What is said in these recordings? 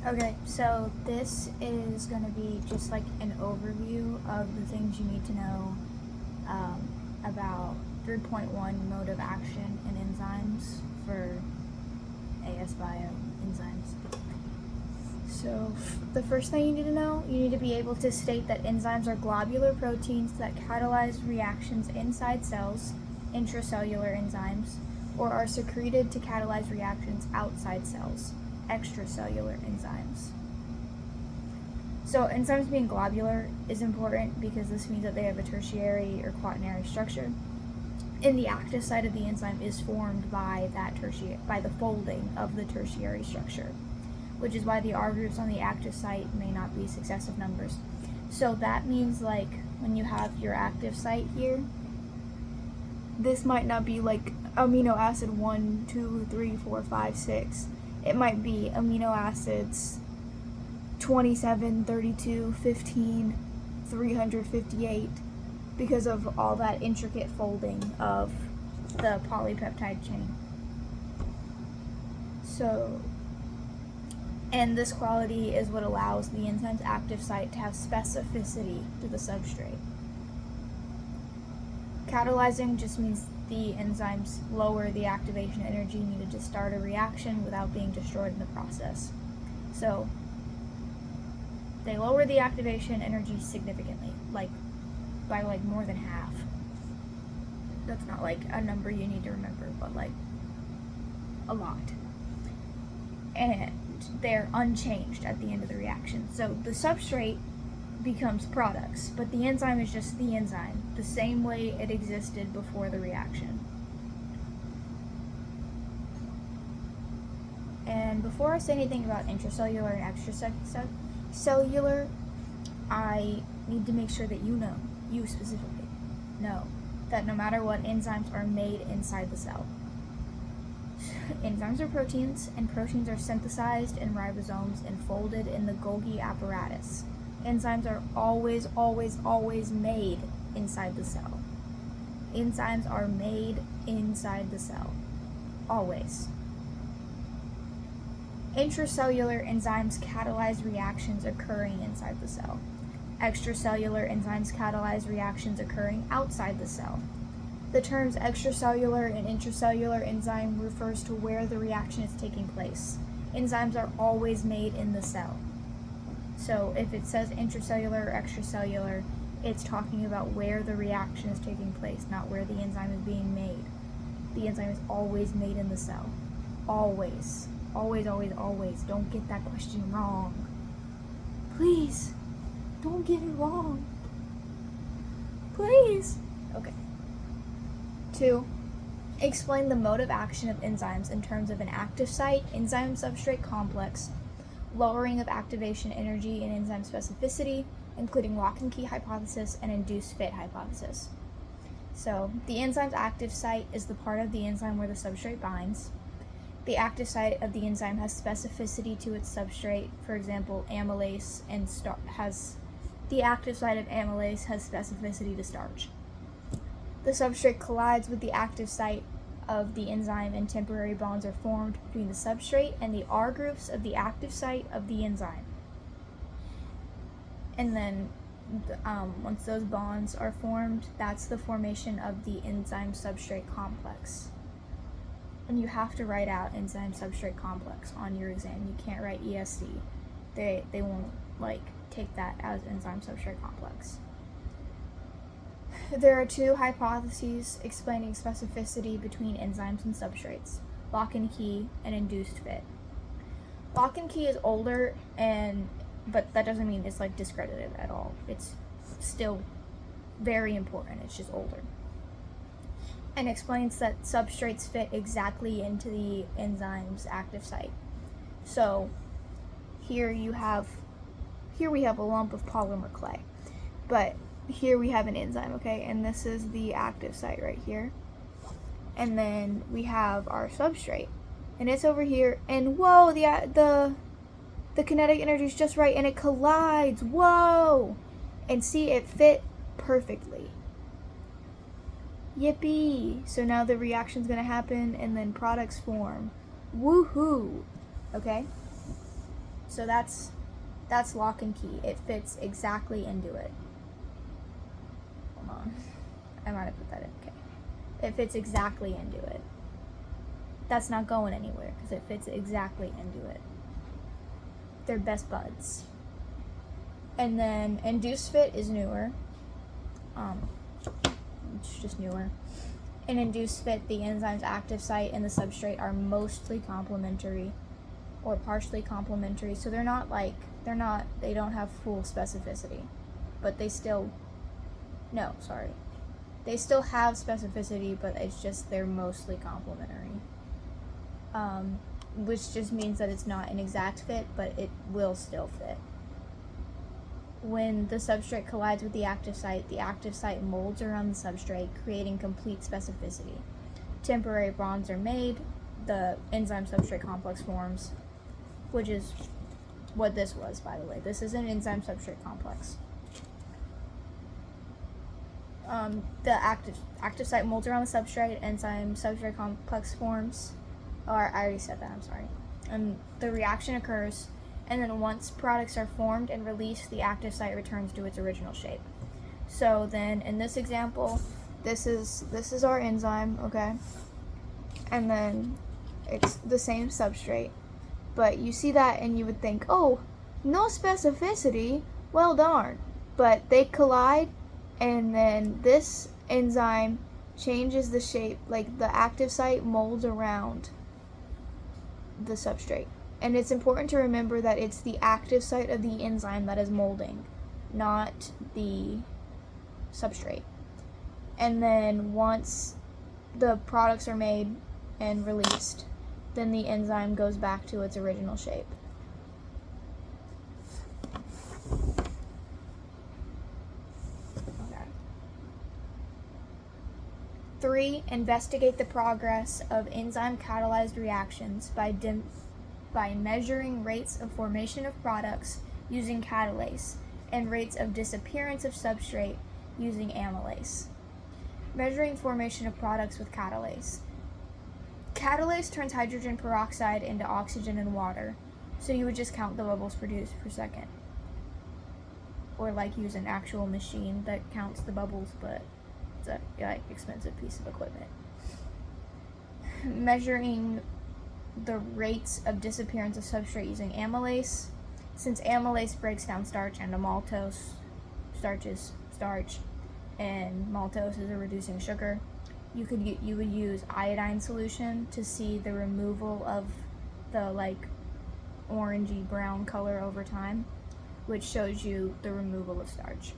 Okay, so this is going to be just like an overview of the things you need to know about 3.1 mode of action in enzymes for AS Bio enzymes. So the first thing you need to know, you need to be able to state that enzymes are globular proteins that catalyze reactions inside cells, intracellular enzymes, or are secreted to catalyze reactions outside cells, extracellular enzymes. So enzymes being globular is important because this means that they have a tertiary or quaternary structure, and the active site of the enzyme is formed by the folding of the tertiary structure, which is why the R groups on the active site may not be successive numbers. So that means like when you have your active site here, this might not be like amino acid 1, 2, 3, 4, 5, 6. It might be amino acids 27, 32, 15, 358 because of all that intricate folding of the polypeptide chain. So, and this quality is what allows the enzyme's active site to have specificity to the substrate. Catalyzing just means the enzymes lower the activation energy needed to start a reaction without being destroyed in the process. So they lower the activation energy significantly, like by like more than half. That's not like a number you need to remember, but like a lot. And they're unchanged at the end of the reaction. So the substrate becomes products, but the enzyme is just the enzyme, the same way it existed before the reaction. And before I say anything about intracellular and extracellular, I need to make sure that you specifically know, that no matter what, enzymes are made inside the cell. Enzymes are proteins, and proteins are synthesized in ribosomes and folded in the Golgi apparatus. Enzymes are always, always, always made inside the cell. Enzymes are made inside the cell. Always. Intracellular enzymes catalyze reactions occurring inside the cell. Extracellular enzymes catalyze reactions occurring outside the cell. The terms extracellular and intracellular enzyme refers to where the reaction is taking place. Enzymes are always made in the cell. So if it says intracellular or extracellular, it's talking about where the reaction is taking place, not where the enzyme is being made. The enzyme is always made in the cell. Always. Always, always, always. Don't get that question wrong. Please, don't get it wrong. Please. Okay. 2. Explain the mode of action of enzymes in terms of an active site, enzyme-substrate complex, lowering of activation energy and enzyme specificity, including lock and key hypothesis and induced fit hypothesis. So, the enzyme's active site is the part of the enzyme where the substrate binds. The active site of the enzyme has specificity to its substrate. For example, amylase and the active site of amylase has specificity to starch. The substrate collides with the active site of the enzyme and temporary bonds are formed between the substrate and the R groups of the active site of the enzyme. And then once those bonds are formed, that's the formation of the enzyme-substrate complex. And you have to write out enzyme-substrate complex on your exam. You can't write ESC. They won't take that as enzyme-substrate complex. There are 2 hypotheses explaining specificity between enzymes and substrates: lock and key and induced fit. Lock and key is older, but that doesn't mean it's discredited at all. It's still very important. It's just older. And explains that substrates fit exactly into the enzyme's active site. So here we have a lump of polymer clay, but here we have an enzyme, okay, and this is the active site right here, and then we have our substrate, and it's over here, and whoa, the kinetic energy is just right, and it collides, whoa, and see, it fit perfectly. Yippee! So now the reaction's gonna happen, and then products form. Woohoo! Okay? So that's lock and key. It fits exactly into it. Hold on. I might have put that in. Okay. It fits exactly into it. That's not going anywhere because it fits exactly into it. They're best buds. And then induced fit is newer. It's just newer. In induced fit, the enzyme's active site and the substrate are mostly complementary or partially complementary. So they don't have full specificity, but they still have specificity, but it's just they're mostly complementary. Which just means that it's not an exact fit, but it will still fit. When the substrate collides with the active site molds around the substrate, creating complete specificity. Temporary bonds are made, the enzyme substrate complex forms, which is what this was, by the way. This is an enzyme substrate complex. The active site molds around the substrate, enzyme substrate complex forms. Or I already said that, I'm sorry. And the reaction occurs, and then once products are formed and released, the active site returns to its original shape. So then in this example, this is our enzyme, okay? And then it's the same substrate. But you see that and you would think, oh, no specificity, well darn. But they collide, and then this enzyme changes the shape, like the active site molds around the substrate. And it's important to remember that it's the active site of the enzyme that is molding, not the substrate. And then once the products are made and released, then the enzyme goes back to its original shape. Okay. 3. Investigate the progress of enzyme-catalyzed reactions by measuring rates of formation of products using catalase and rates of disappearance of substrate using amylase. Measuring formation of products with catalase. Catalase turns hydrogen peroxide into oxygen and water, so you would just count the bubbles produced per second. Or like use an actual machine that counts the bubbles, but it's a expensive piece of equipment. Measuring the rates of disappearance of substrate using amylase. Since amylase breaks down starch into maltose, starch is starch, and maltose is a reducing sugar, you would use iodine solution to see the removal of the like orangey brown color over time, which shows you the removal of starch.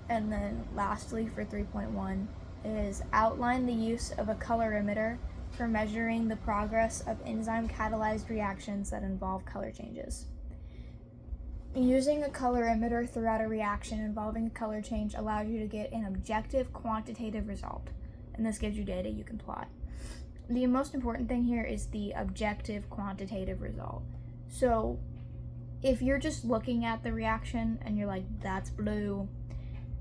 And then lastly for 3.1 is outline the use of a colorimeter for measuring the progress of enzyme-catalyzed reactions that involve color changes. Using a colorimeter throughout a reaction involving a color change allows you to get an objective quantitative result, and this gives you data you can plot. The most important thing here is the objective quantitative result. So if you're just looking at the reaction and you're like, that's blue,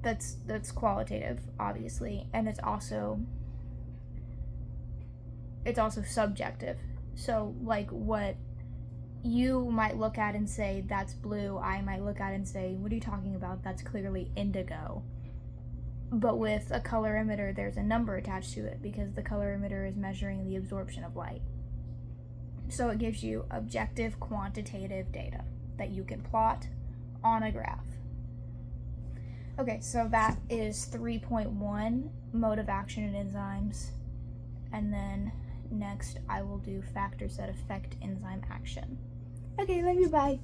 that's qualitative, obviously, and it's also subjective. So like what you might look at and say that's blue, I might look at and say, what are you talking about? That's clearly indigo. But with a colorimeter, there's a number attached to it because the colorimeter is measuring the absorption of light. So it gives you objective quantitative data that you can plot on a graph. Okay, so that is 3.1, mode of action in enzymes. And then next I will do factors that affect enzyme action. Okay, love you, bye.